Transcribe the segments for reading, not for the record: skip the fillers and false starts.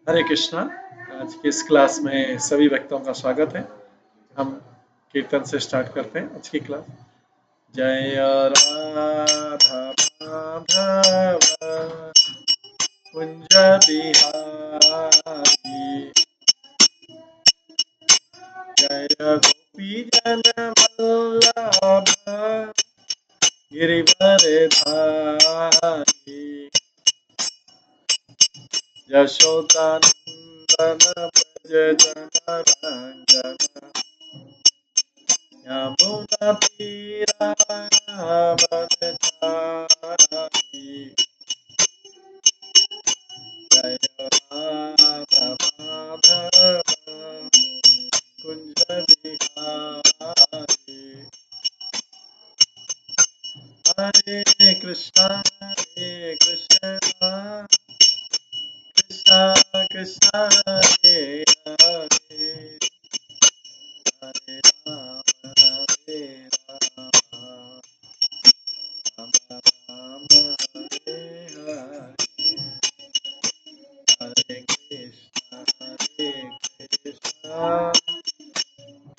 हरे कृष्णा। आज की इस क्लास में सभी भक्तों का स्वागत है। हम कीर्तन से स्टार्ट करते हैं आज की क्लास। जय राधा माधव कुंज बिहारी, जय गोपी जन वल्लभ गिरिवर धारी, यशोदानंदन व्रज जन यमुना तीरावनचारी, जय राधा माधव कुंज बिहारी। हरे कृष्णा कृष्णा कृष्णा हरे हरे, हरे राम राम राम हरे हरे, हरे कृष्णा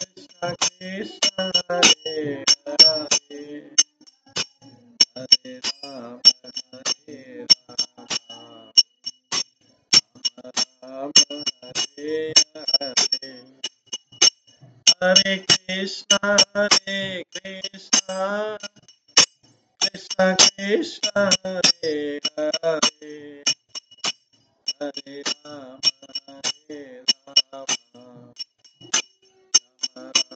कृष्णा कृष्णा हरे हरे, हरे राम राम हरे हरे, हरे कृष्णा कृष्णा कृष्णा हरे हरे, हरे राम राम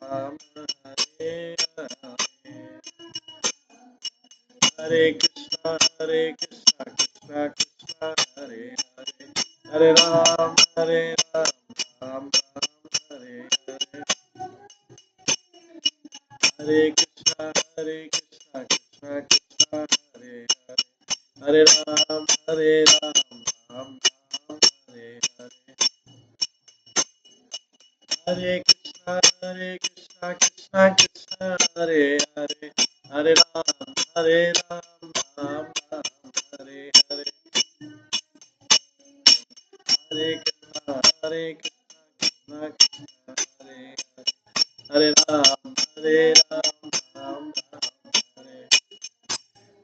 राम हरे हरे, हरे कृष्णा कृष्णा कृष्णा हरे हरे, हरे राम राम हरे हरे, हरे कृष्णा कृष्णा कृष्णा हरे हरे, हरे राम राम हरे हरे, हरे कृष्णा कृष्णा कृष्णा हरे हरे, हरे राम राम हरे हरे, हरे कृष्णा कृष्णा कृष्णा हरे हरे, हरे राम राम हरे,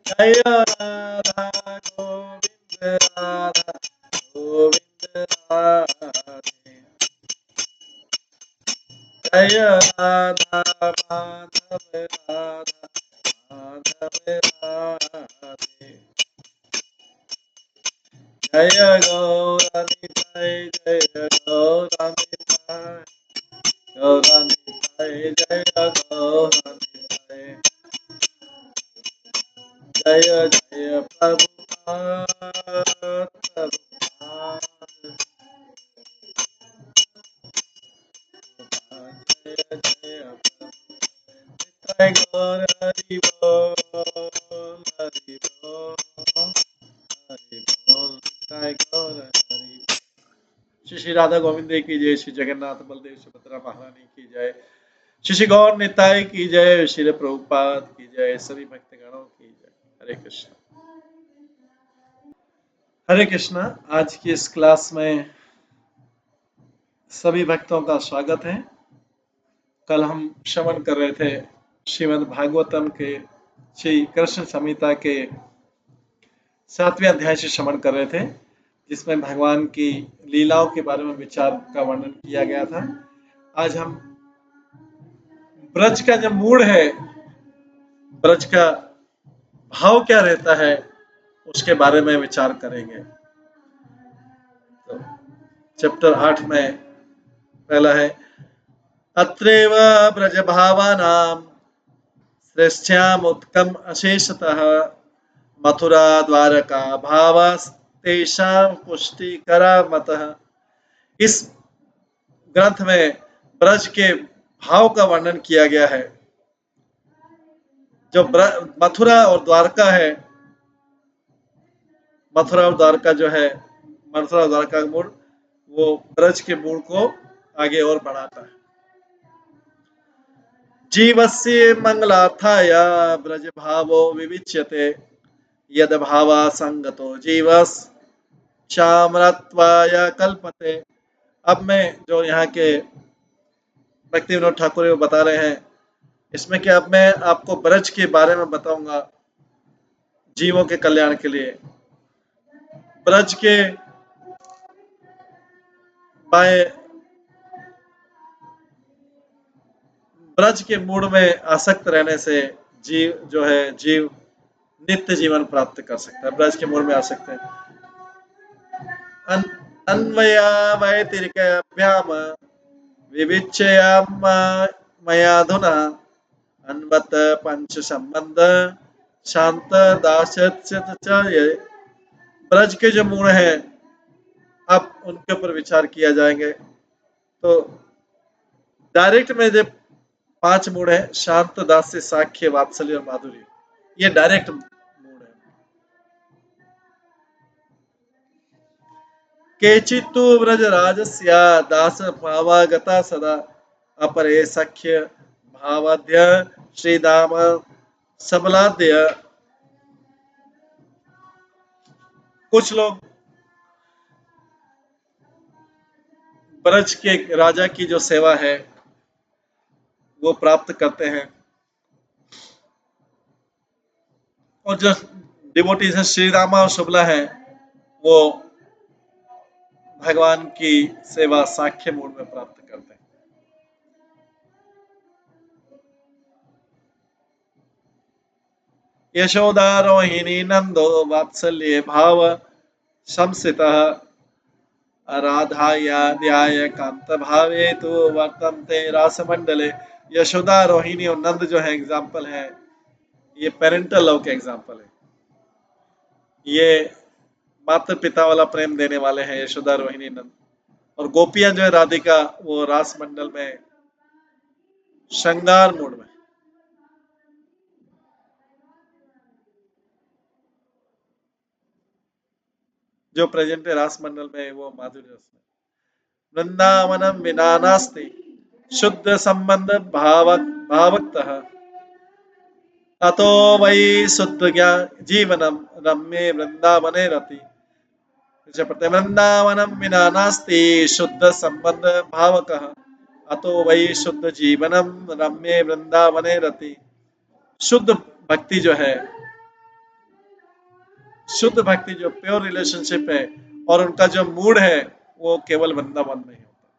जय राधा गोविंद राधा गोविंद राधे, जय राधा माधव राधा माधव राधे, जय गौरनिताय जय गौरनिताय गौरनिताय जय गौरनिताय, जय जय प्रभुपाद प्रभुपाद, जय जय प्रभुपाद, गौर हरि बोल हरि बोल हरि बोल, जय गौर हरि। श्री श्री राधा गोविंद की जय, श्री जगन्नाथ बलदेव सुभद्रा महारानी की जय, श्री श्री गौर निताय की जय, श्री प्रभुपाद की जय, सभी भक्तगणों की जय। हरे कृष्ण। हरे कृष्णा। आज की इस क्लास में सभी भक्तों का स्वागत है। कल हम श्रवण कर रहे थे श्रीमद् भागवतम के श्री कृष्ण संहिता के 7वें अध्याय से श्रवण कर रहे थे, जिसमें भगवान की लीलाओं के बारे में विचार का वर्णन किया गया था। आज हम ब्रज का जो मूड है, ब्रज का भाव क्या रहता है, उसके बारे में विचार करेंगे। तो चैप्टर 8 में पहला है, अत्रैव ब्रज भावानां श्रेष्ठ्यामुत्कम अशेषतः मथुरा द्वारका भावास्तेषां पुष्टिकरा मतः। इस ग्रंथ में ब्रज के भाव का वर्णन किया गया है। जो मथुरा और द्वारका है, मथुरा और द्वारका जो है, मथुरा और द्वारका का मूड वो ब्रज के मूड को आगे और बढ़ाता है। जीवस्य मंगलार्थाय ब्रज भावो विविच्यते, यद भावा संगतो जीवस श्यामरत्वाय कल्पते। अब मैं जो यहाँ के भक्ति विनोद ठाकुर वो बता रहे हैं, इसमें क्या अब मैं आपको ब्रज के बारे में बताऊंगा जीवों के कल्याण के लिए। ब्रज के बाएं ब्रज के मूड में आसक्त रहने से जीव नित्य जीवन प्राप्त कर सकता है। ब्रज के मूड में आ सकते हैं। अन, अन्वया वैतिरिकाभ्याम विविच्यया मयाधुना अन्वत पंच संबंध शांत दासत्य च ये। ब्रज के जो मूड हैं अब उनके ऊपर विचार किया जाएंगे। तो डायरेक्ट में जो 5 मूड है, शांत, दास्य, साख्य, वात्सल्य और माधुर्य, ये डायरेक्ट मूड है। केचित्तु व्रजराजस्य दास भावागता सदा अपरे सख्य भावाद्य श्रीदाम सबलाद्य। कुछ लोग ब्रज के राजा की जो सेवा है वो प्राप्त करते हैं, और जो डिवोटीज है श्री रामा और शुक्ला है वो भगवान की सेवा साख्य मूड में प्राप्त करते हैं। यशोदा रोहिणी नंदो वात्सल्य भाव संसितः राधायाद्याय कांत भावे तो वर्तन्ते रासमंडले। यशोदा रोहिणी और नंद जो है एग्जाम्पल है, ये पेरेंटल लव के एग्जाम्पल है। ये माता पिता वाला प्रेम देने वाले हैं यशोदा रोहिणी नंद। और गोपियां जो है राधिका, वो रास मंडल में श्रृंगार मूड में। जो प्रेजेंट है रास मंडल में वो माधुर्य रस में। वृंदावनम विना नास्ति शुद्ध संबंध भावक्तः अतो वै शुद्ध ज्ञान जीवनम रम्ये वृंदावने रति। वृंदावनम विना नास्ति शुद्ध संबंध भावकः अतो वै शुद्ध जीवनम रम्ये वृंदावने रति। शुद्ध भक्ति जो है, शुद्ध भक्ति जो प्योर रिलेशनशिप है और उनका जो मूड है वो केवल वृंदावन में ही होता है।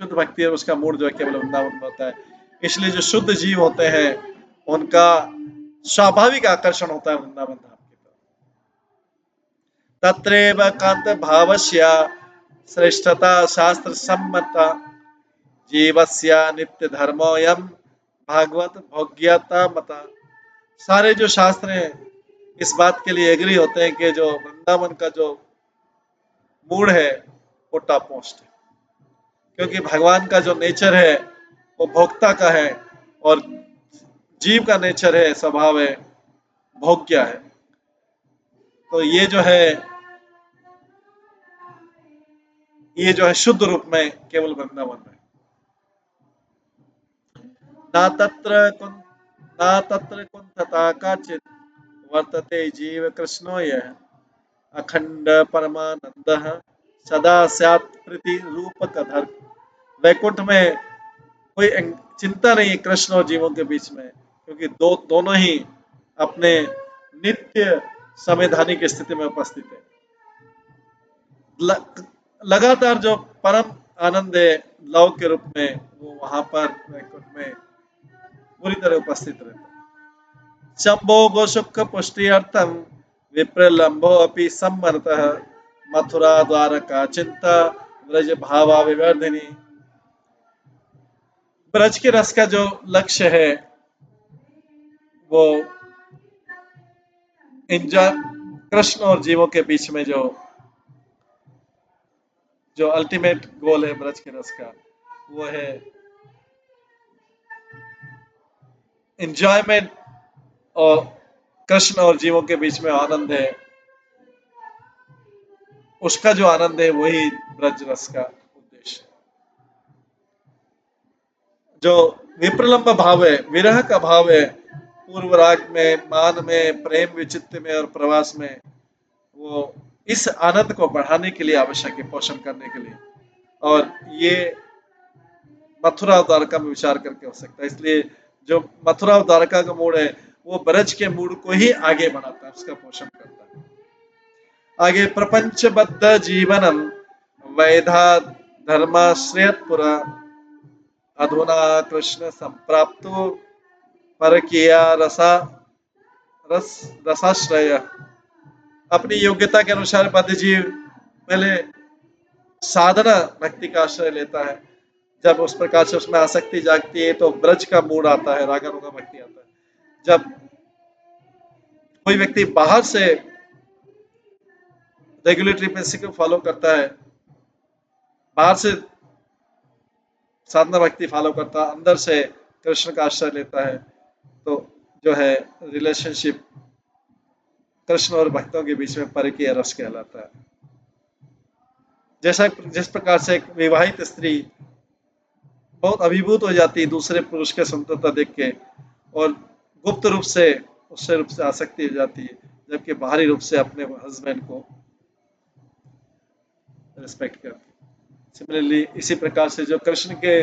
शुद्ध भक्ति है उसका मूड जो है केवल वृंदावन में होता है। इसलिए जो शुद्ध जीव होते हैं उनका स्वाभाविक आकर्षण होता है वृंदावन धाम की तरफ। तत्रैव कांत भावस्य श्रेष्ठता शास्त्र सम्मता जीवस्य नित्य धर्मोयम भागवत भोग्यता मता। सारे जो शास्त्र हैं इस बात के लिए एग्री होते हैं कि जो वृंदावन का जो मूड है वो टॉप मोस्ट है, क्योंकि भगवान का जो नेचर है वो भोक्ता का है और जीव का नेचर है, स्वभाव है, भोग्य है। तो ये जो है शुद्ध रूप में केवल वृंदावन में। ना तत्र कुंठता काचित वर्तते जीव कृष्णो यः अखंड परमानंद सदा स्यात् प्रीति रूपकधर। वैकुंठ में कोई चिंता नहीं है कृष्ण और जीवों के बीच में, क्योंकि दोनों ही अपने नित्य संवैधानिक स्थिति में उपस्थित है। लगातार जो परम आनंद है लव के रूप में वो वहां पर वैकुंठ में पूरी तरह उपस्थित रहता है। शंभो गोशुक पुष्टियर्थम विप्रलंबो अपि सम्मतः मथुरा द्वारका चिंता ब्रज भावा विवर्धिनी। ब्रज के रस का जो लक्ष्य है वो एंजॉय, कृष्ण और जीवों के बीच में जो अल्टीमेट गोल है ब्रज के रस का वो है एंजॉयमेंट, और कृष्ण और जीवों के बीच में आनंद है, उसका जो आनंद है वही ब्रज रस का उद्देश्य है। जो विप्रलंब भाव है, विरह का भाव है, पूर्व राग में, मान में, प्रेम विचित्र में और प्रवास में, वो इस आनंद को बढ़ाने के लिए आवश्यक है, पोषण करने के लिए। और ये मथुरा और द्वारका में विचार करके हो सकता है। इसलिए जो मथुरा और द्वारका का मूड है वो ब्रज के मूड को ही आगे बढ़ाता है, उसका पोषण करता है। आगे प्रपंचबद्ध जीवनम वैधा धर्माश्रयपुरा अधुना कृष्ण संप्राप्तो परकीया रसाश्रय। अपनी योग्यता के अनुसार बद्ध जीव पहले साधना भक्ति का आश्रय लेता है। जब उस प्रकार से उसमें आसक्ति जागती है तो ब्रज का मूड आता है, रागानुगा भक्ति आता है। जब कोई व्यक्ति बाहर से रेगुलेटरी प्रिंसिपल फॉलो करता है, बाहर से साधना भक्ति फॉलो करता है, अंदर से कृष्ण का आश्रय लेता है, तो जो है रिलेशनशिप कृष्ण और भक्तों के बीच में परकीय रस कहलाता है। जैसा जिस प्रकार से एक विवाहित स्त्री बहुत अभिभूत हो जाती है दूसरे पुरुष के सुंदरता देख के और गुप्त रूप से उससे रूप से आसक्ति हो जाती है, जबकि बाहरी रूप से अपने हस्बैंड को रिस्पेक्ट करती है। सिमिलरली इसी प्रकार से जो कृष्ण के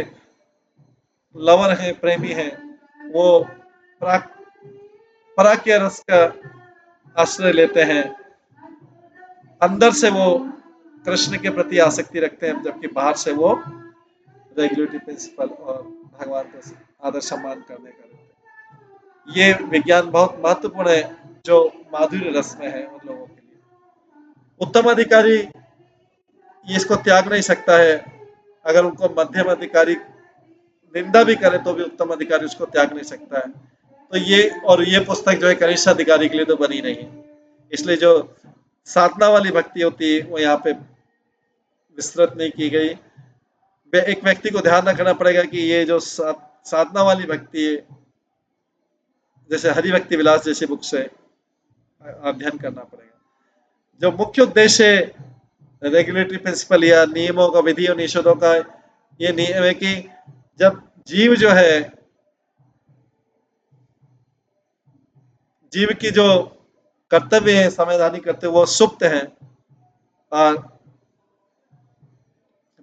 लवर हैं, प्रेमी हैं, वो पराक्य रस का आश्रय लेते हैं, अंदर से वो कृष्ण के प्रति आसक्ति रखते हैं, जबकि बाहर से वो रेगुलेटरी प्रिंसिपल और भगवान का आदर सम्मान करने का रहते हैं। ये विज्ञान बहुत महत्वपूर्ण है जो माधुर्य रस में है उन लोगों के लिए। उत्तम अधिकारी ये इसको त्याग नहीं सकता है, अगर उनको मध्यम अधिकारी निंदा भी करे तो भी उत्तम अधिकारी उसको त्याग नहीं सकता है। तो ये पुस्तक जो है कनिष्ठ अधिकारी के लिए तो बनी नहीं है। इसलिए जो साधना वाली भक्ति होती है वो यहाँ पे विस्तृत नहीं की गई। एक व्यक्ति को ध्यान रखना पड़ेगा कि ये जो साधना वाली भक्ति है, जैसे हरि भक्ति विलास जैसी बुक से अध्ययन करना पड़ेगा। जो मुख्य उद्देश्य रेगुलेटरी प्रिंसिपल या नियमों का, विधि और निषेधों का ये नियम है कि जब जीव जो है, जीव की जो कर्तव्य है संवैधानिक कर्तव्य वो सुप्त हैं और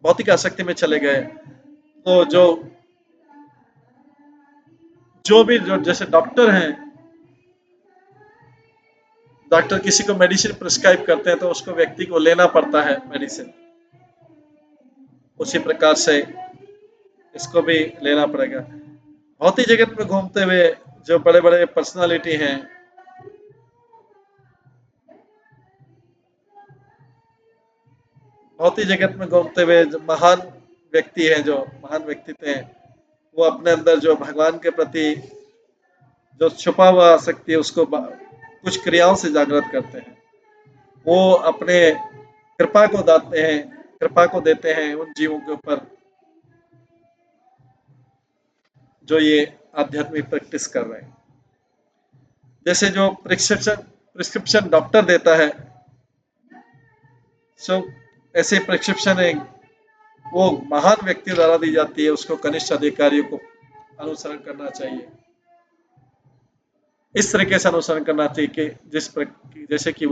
भौतिक आसक्ति में चले गए, तो जो भी जो जैसे डॉक्टर हैं, डॉक्टर किसी को मेडिसिन प्रिस्क्राइब करते हैं तो उसको व्यक्ति को लेना पड़ता है मेडिसिन, उसी प्रकार से इसको भी लेना पड़ेगा। भौतिक जगत में घूमते हुए जो बड़े बड़े पर्सनालिटी हैं, भौतिक जगत में घूमते हुए जो महान व्यक्ति हैं, जो महान व्यक्तित्व हैं, वो अपने अंदर जो भगवान के प्रति जो छुपा हुआ आसक्ति है उसको कुछ क्रियाओं से जागृत करते हैं। वो अपने कृपा को देते हैं उन जीवों के ऊपर जो ये आध्यात्मिक प्रैक्टिस कर रहे हैं। जैसे जो प्रिस्क्रिप्शन डॉक्टर देता है, सो ऐसे प्रिस्क्रिप्शन है वो महान व्यक्ति द्वारा दी जाती है, उसको कनिष्ठ अधिकारियों को अनुसरण करना चाहिए। इस तरीके से अनुसरण करना चाहिए कि जैसे कि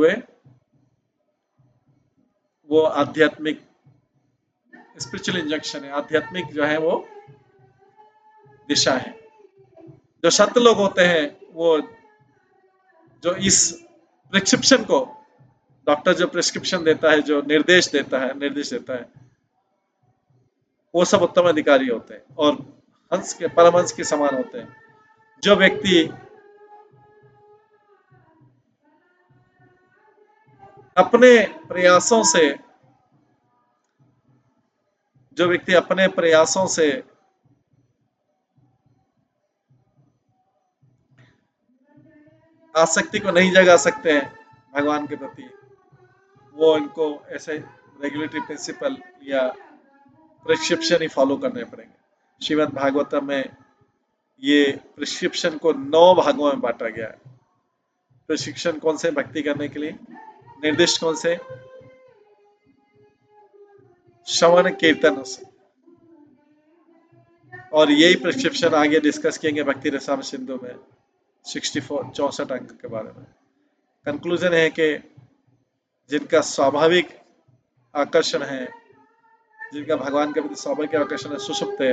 वो आध्यात्मिक स्पिरिचुअल इंजेक्शन है, आध्यात्मिक जो है वो दिशा है। जो संत लोग होते हैं वो जो इस प्रिस्क्रिप्शन को, डॉक्टर जो प्रिस्क्रिप्शन देता है, जो निर्देश देता है, वो सब उत्तम अधिकारी होते हैं और परमहंस के समान होते हैं। जो व्यक्ति अपने प्रयासों से आसक्ति को नहीं जगा सकते हैं भगवान के प्रति, वो इनको ऐसे रेगुलेटरी प्रिंसिपल या प्रिस्क्रिप्शन ही फॉलो करने पड़ेंगे। श्रीमद् भागवतम में ये प्रिस्क्रिप्शन को 9 भागों में बांटा गया है। प्रिस्क्रिप्शन कौन से? भक्ति करने के लिए। निर्दिष्ट कौन से? श्रवण कीर्तन से। और यही प्रिस्क्रिप्शन आगे डिस्कस किएंगे भक्ति रसायन सिंधु में 64 अंक के बारे में। कंक्लूजन है कि जिनका स्वाभाविक आकर्षण है, जिनका भगवान के प्रति स्वाभाविक आकर्षण है, सुषुप्त है,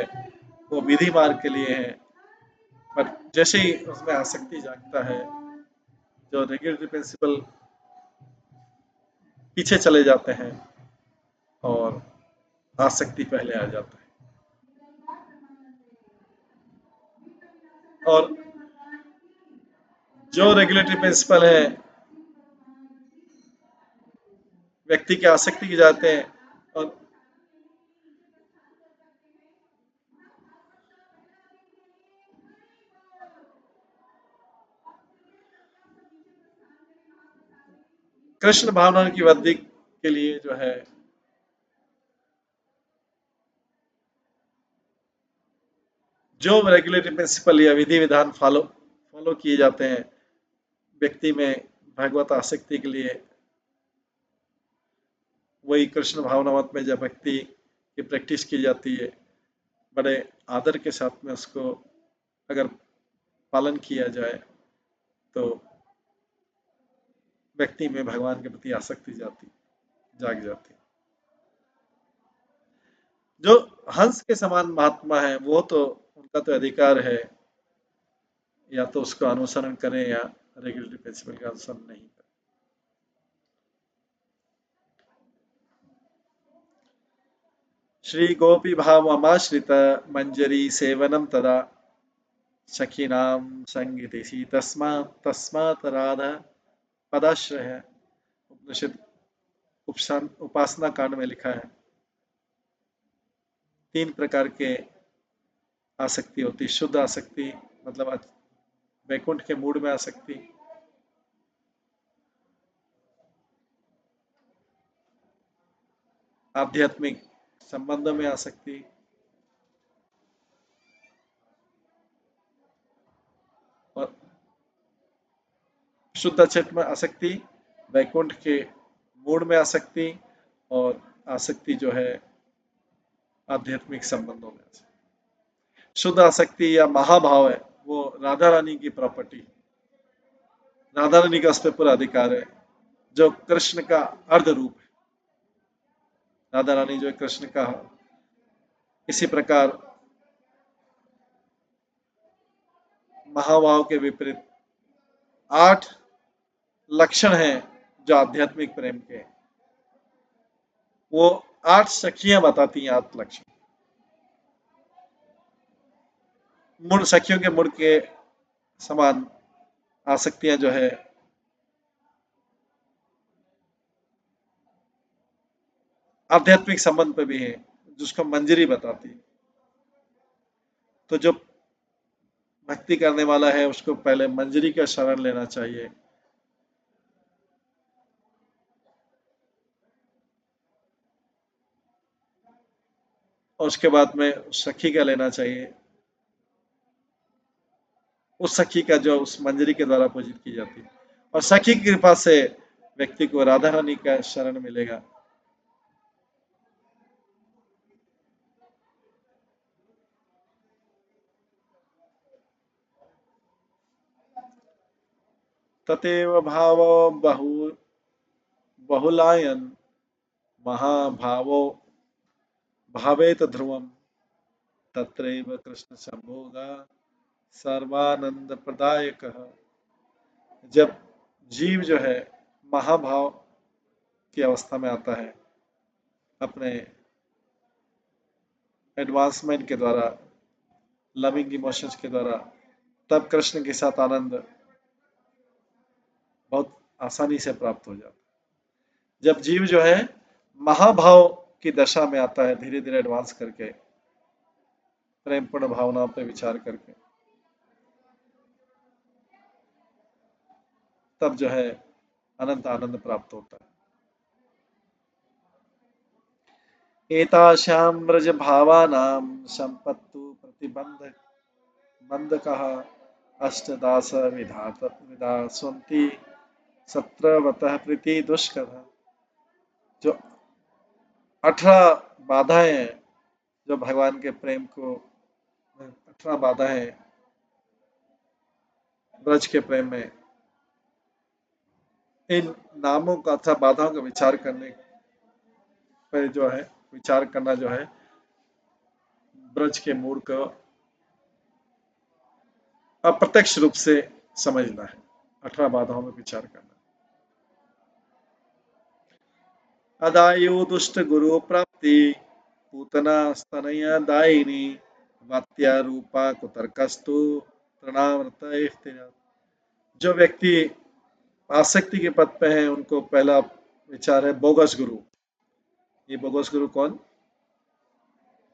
वो विधि मार्ग के लिए है। पर जैसे ही उसमें आसक्ति जागता है, जो रेगुलेटरी प्रिंसिपल पीछे चले जाते हैं और आसक्ति पहले आ जाता है। और जो रेगुलेटरी प्रिंसिपल है व्यक्ति की आसक्ति की जाते हैं, और कृष्ण भावना की वृद्धि के लिए जो है जो रेगुलेटरी प्रिंसिपल या विधि विधान फॉलो किए जाते हैं व्यक्ति में भगवत आसक्ति के लिए, वही कृष्ण भावनावत में जब भक्ति की प्रैक्टिस की जाती है, बड़े आदर के साथ में उसको अगर पालन किया जाए तो व्यक्ति में भगवान के प्रति आसक्ति जाग जाती। जो हंस के समान महात्मा है वो तो उनका तो अधिकार है, या तो उसका अनुसरण करें या रेगुलेटरी प्रिंसिपल का अनुसरण नहीं करें। श्री गोपी भावमाश्रित मंजरी सेवनम तदा सखीनां संगीतिसी तस्मात् राधा पदाश्रय। उपनिषद उपासना कांड में लिखा है, 3 प्रकार के आसक्ति होती। शुद्ध आसक्ति मतलब वैकुंठ के मूड में आसक्ति, आध्यात्मिक संबंधों में आसक्ति, और शुद्ध चित्त में आसक्ति, वैकुंठ के मूड में आसक्ति, और आसक्ति जो है आध्यात्मिक संबंधों में आसक्ति। शुद्ध आसक्ति या महाभाव है वो राधा रानी की प्रॉपर्टी, राधा रानी का उस पर पूरा अधिकार है, जो कृष्ण का अर्ध रूप है। राधा रानी जो है कृष्ण का। इसी प्रकार महाभाव के विपरीत 8 लक्षण हैं जो आध्यात्मिक प्रेम के, वो 8 सखियां बताती हैं 8 लक्षण। मूड सखियों के मूड के समान आसक्तियां जो है आध्यात्मिक संबंध पे भी है, जिसको मंजरी बताती है। तो जो भक्ति करने वाला है उसको पहले मंजरी का शरण लेना चाहिए, और उसके बाद में सखी का लेना चाहिए, उस सखी का जो उस मंजरी के द्वारा पूजित की जाती है, और सखी की कृपा से व्यक्ति को राधा रानी का शरण मिलेगा। ततेव भाव बहुलायन महाभावो भावेत ध्रुवम तत्रैव कृष्ण संभोग सर्वानंद प्रदायक। जब जीव जो है महाभाव की अवस्था में आता है अपने एडवांसमेंट के द्वारा, लविंग इमोशंस के द्वारा, तब कृष्ण के साथ आनंद बहुत आसानी से प्राप्त हो जाता है। जब जीव जो है महाभाव की दशा में आता है, धीरे धीरे एडवांस करके प्रेमपूर्ण भावनाओं पर विचार करके, तब जो है अनंत आनंद प्राप्त होता है। एताशां व्रज भावानां संपत्तु बंधकः अष्टदास विधास्वन्ति सत्रवतः प्रीति दुष्कर। जो 18 बाधाएं हैं जो भगवान के प्रेम को, 18 बाधाएं ब्रज के प्रेम में, इन नामों का अथवा बाधाओं का विचार करने पर जो है, विचार करना जो है ब्रज के मूड को अप्रत्यक्ष रूप से समझना है। 18 बाधाओं में विचार करना। अदायु दुष्ट गुरु प्राप्ति पूतना स्तनया दायिनी वात्या रूपा कुतर्कस्तु तृणावर्त। जो व्यक्ति आसक्ति के पद पे हैं उनको पहला विचार है बोगस गुरु। ये बोगस गुरु कौन?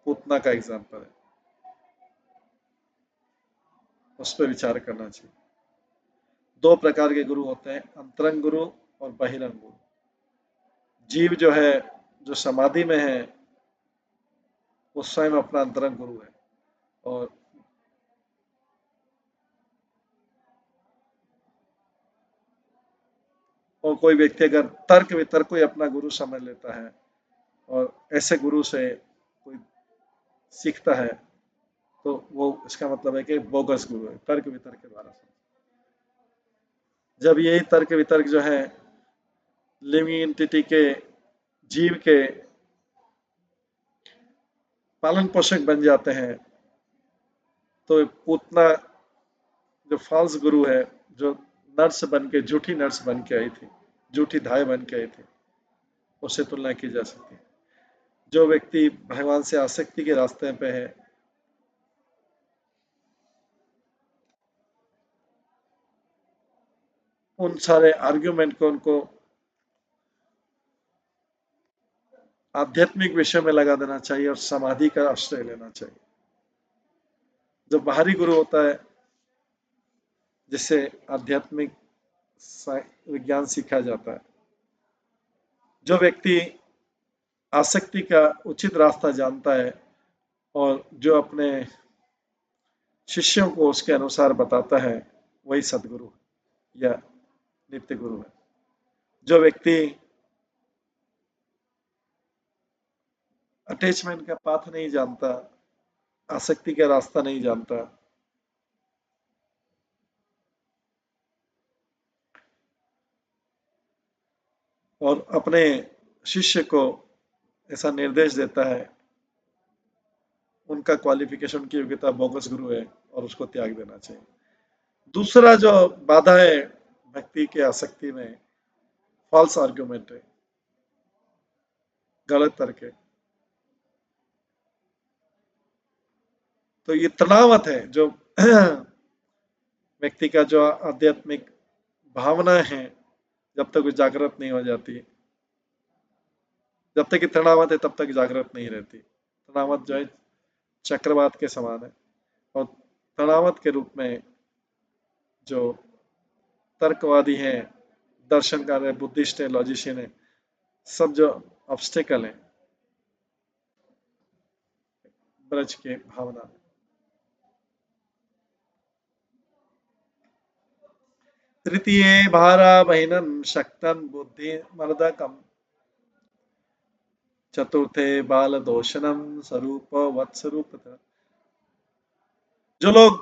पूतना का एग्जाम्पल है, उस पर विचार करना चाहिए। दो प्रकार के गुरु होते हैं, अंतरंग गुरु और बहिरंग गुरु। जीव जो है, जो समाधि में है, वो स्वयं अपना अंतरंग गुरु है। और कोई व्यक्ति अगर तर्क वितर्क को ही अपना गुरु समझ लेता है और ऐसे गुरु से कोई सीखता है तो वो, इसका मतलब है कि बोगस गुरु है, तर्क वितर्क के द्वारा। जब यही तर्क वितर्क जो है लिविंग एंटिटी के, जीव के पालन पोषक बन जाते हैं, तो पूतना जो फॉल्स गुरु है, जो नर्स बन के, झूठी नर्स बन के आई थी, झूठी धाय बन के आई थी, उससे तुलना की जा सकती है। जो व्यक्ति भगवान से आसक्ति के रास्ते पे है, उन सारे आर्ग्यूमेंट को उनको आध्यात्मिक विषय में लगा देना चाहिए और समाधि का आश्रय लेना चाहिए। जो बाहरी गुरु होता है, जिससे आध्यात्मिक विज्ञान सीखा जाता है, जो व्यक्ति आसक्ति का उचित रास्ता जानता है और जो अपने शिष्यों को उसके अनुसार बताता है, वही सदगुरु या नित्य गुरु है। जो व्यक्ति अटैचमेंट का पाथ नहीं जानता, आसक्ति का रास्ता नहीं जानता, और अपने शिष्य को ऐसा निर्देश देता है, उनका क्वालिफिकेशन की योग्यता बोगस गुरु है और उसको त्याग देना चाहिए। दूसरा जो बाधा है भक्ति के आसक्ति में, फॉल्स आर्ग्यूमेंट है, गलत तर्क है। तो ये तनावत है, जो व्यक्ति का जो आध्यात्मिक भावना है, जब तक वो जागृत नहीं हो जाती, जब तक कि तनावत है तब तक जागृत नहीं रहती। तनावत जो है चक्रवात के समान है, और तनावत के रूप में जो तर्कवादी हैं, दर्शनकार है, बुद्धिस्ट है, लॉजिशियन है, सब जो ऑब्स्टेकल है ब्रज के भावना में। तृतीय भारा बहिनम शक्तन बुद्धि मर्दकम चतुर्थे बाल दोषणम स्वरूप वत्सरूप। जो लोग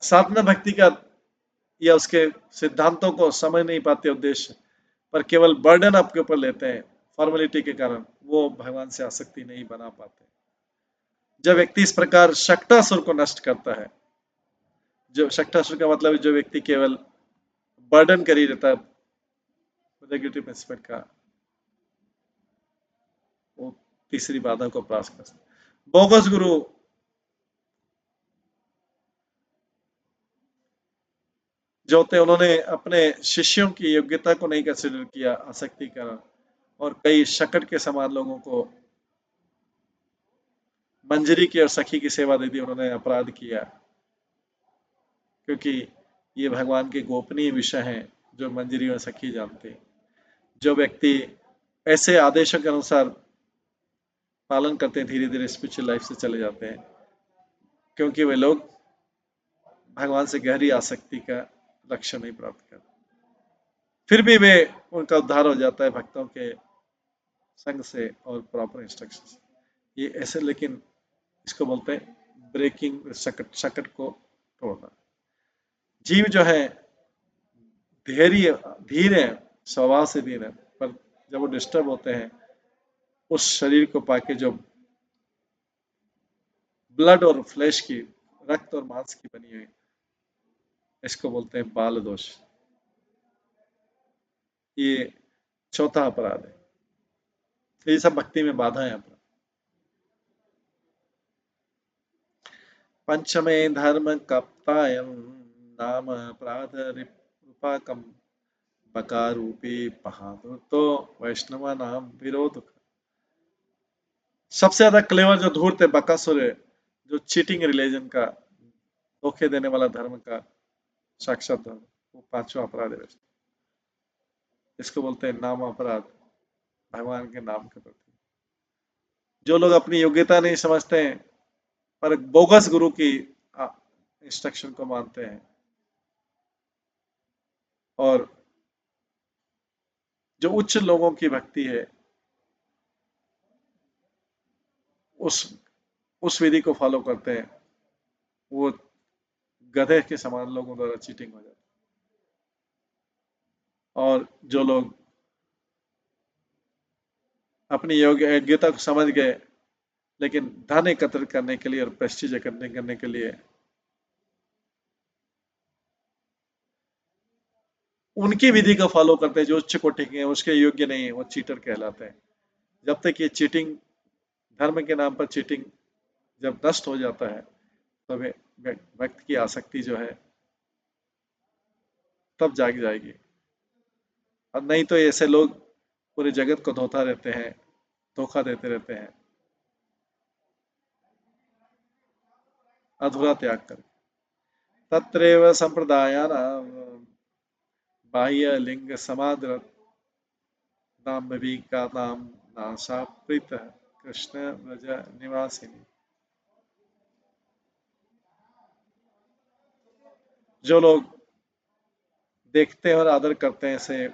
साधना भक्ति का या उसके सिद्धांतों को समझ नहीं पाते उद्देश्य, पर केवल बर्डन आपके ऊपर लेते हैं फॉर्मेलिटी के कारण, वो भगवान से आसक्ति नहीं बना पाते। जब व्यक्ति इस प्रकार शक्तासुर को नष्ट करता है, जो शक्तासुर का मतलब जो व्यक्ति केवल बर्डन कर ही रहता है नेगेटिव प्रिंसिपल का, वो तीसरी बाधा को प्राप्त कर सकता है। बोगस गुरु जो होते, उन्होंने अपने शिष्यों की योग्यता को नहीं कंसिडर किया आसक्ति का, और कई शकट के समान लोगों को मंजरी की और सखी की सेवा दे दी, उन्होंने अपराध किया, क्योंकि ये भगवान के गोपनीय विषय हैं जो मंजरी और सखी जानते हैं। जो व्यक्ति ऐसे आदेशों के अनुसार पालन करते हैं, धीरे धीरे स्पिरिचुअल लाइफ से चले जाते हैं, क्योंकि वे लोग भगवान से गहरी आसक्ति का लक्ष्य नहीं प्राप्त करते। फिर भी वे, उनका उद्धार हो जाता है भक्तों के संग से और प्रॉपर इंस्ट्रक्शन से। ये ऐसे, लेकिन इसको बोलते हैं ब्रेकिंग सकट, सकट को तोड़ना। जीव जो है धैर्य धीर है, स्वभाव से धीर है, पर जब वो डिस्टर्ब होते हैं, उस शरीर को पाके जो ब्लड और फ्लैश की, रक्त और मांस की बनी हुई, इसको बोलते हैं बाल दोष। ये चौथा अपराध है। ये सब भक्ति में बाधा है अपना। पंचमे धर्म कप्तायम नाम अपराध रूपाकम बकारूपी बहादुर तो वैष्णवा नाम विरोध। सबसे ज्यादा क्लेवर जो धूर्त है बकासुर है, जो चीटिंग रिलीजन का, धोखे देने वाला धर्म का साक्षात धर्म, वो पांचवा अपराध है। इसको बोलते हैं नाम अपराध, भगवान के नाम के प्रति। जो लोग अपनी योग्यता नहीं समझते हैं पर बोगस गुरु की इंस्ट्रक्शन को मानते हैं, और जो उच्च लोगों की भक्ति है उस उस विधि को फॉलो करते हैं, वो गधे के समान लोगों द्वारा चीटिंग हो जाती है। और जो लोग अपनी योग्यता को समझ गए लेकिन धन एकत्र करने के लिए और प्रेस्टीज एकत्र करने के लिए उनकी विधि को फॉलो करते हैं जो उच्च कोटि के हैं, उसके योग्य नहीं है, वो चीटर कहलाते हैं। जब तक ये चीटिंग, धर्म के नाम पर चीटिंग जब नष्ट हो जाता है, तो व्यक्ति की आसक्ति जो है तब जाग जाएगी। और नहीं तो ऐसे लोग पूरे जगत को धोखा देते रहते हैं अधूरा त्याग कर। तत्रैव संप्रदायानां बाह्य लिंग समादर नाम विवेकानां नासा प्रीतः कृष्ण व्रज निवासिनी। जो लोग देखते हैं और आदर करते हैं, ऐसे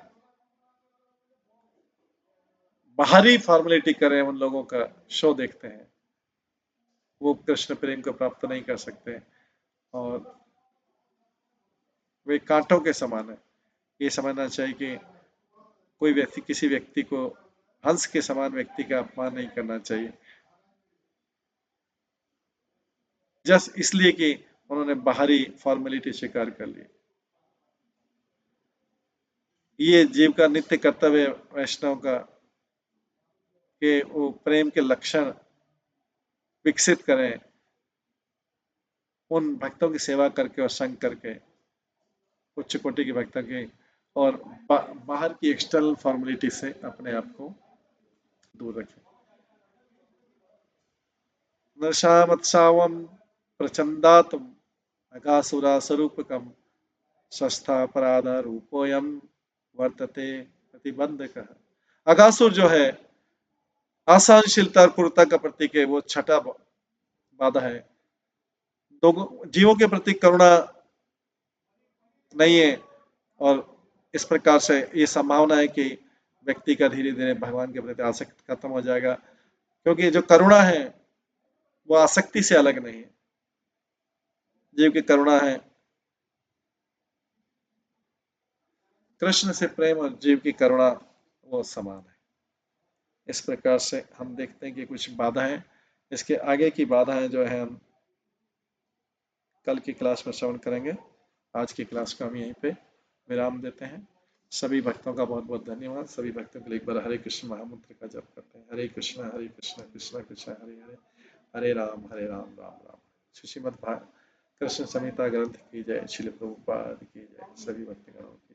बाहरी फॉर्मेलिटी करें, उन लोगों का शो देखते हैं, वो कृष्ण प्रेम को प्राप्त नहीं कर सकते, और वे कांटों के समान है। ये समझना चाहिए कि कोई व्यक्ति किसी व्यक्ति को, हंस के समान व्यक्ति का अपमान नहीं करना चाहिए जस्ट इसलिए कि उन्होंने बाहरी फॉर्मेलिटी स्वीकार कर ली। ये जीव का नित्य कर्तव्य वैष्णव का कि वो प्रेम के लक्षण विकसित करें, उन भक्तों की सेवा करके और संग करके, उच्च कोटि के भक्तों की, और बाहर की एक्सटर्नल फॉर्मेलिटी से अपने आप को दूर रखें। नशामत्सावम प्रचंदातम अगासुरा स्वरूपकम स्वस्थापराध रूपोयम वर्तते प्रतिबंधक। अगासुर जो है असहनशीलता और क्रूरता का प्रतीक है, वो छठा बाधा है। जीवों के प्रति करुणा नहीं है, और इस प्रकार से ये संभावना है कि व्यक्ति का धीरे धीरे भगवान के प्रति आसक्ति खत्म हो जाएगा, क्योंकि जो करुणा है वो आसक्ति से अलग नहीं है। जीव की करुणा है, कृष्ण से प्रेम और जीव की करुणा वो समान है। इस प्रकार से हम देखते हैं कि कुछ बाधाएं, इसके आगे की बाधाएं जो है हम कल की क्लास में श्रवण करेंगे। आज की क्लास को हम यहीं पे विराम देते हैं। सभी भक्तों का बहुत बहुत धन्यवाद। सभी भक्तों के लिए एक बार हरे कृष्ण महामंत्र का जप करते हैं। हरे कृष्ण कृष्ण कृष्ण हरे हरे, हरे राम राम राम। श्रीमद् कृष्ण संहिता ग्रंथ की जय, श्रील प्रभुपाद की जय, सभी भक्तगणों की।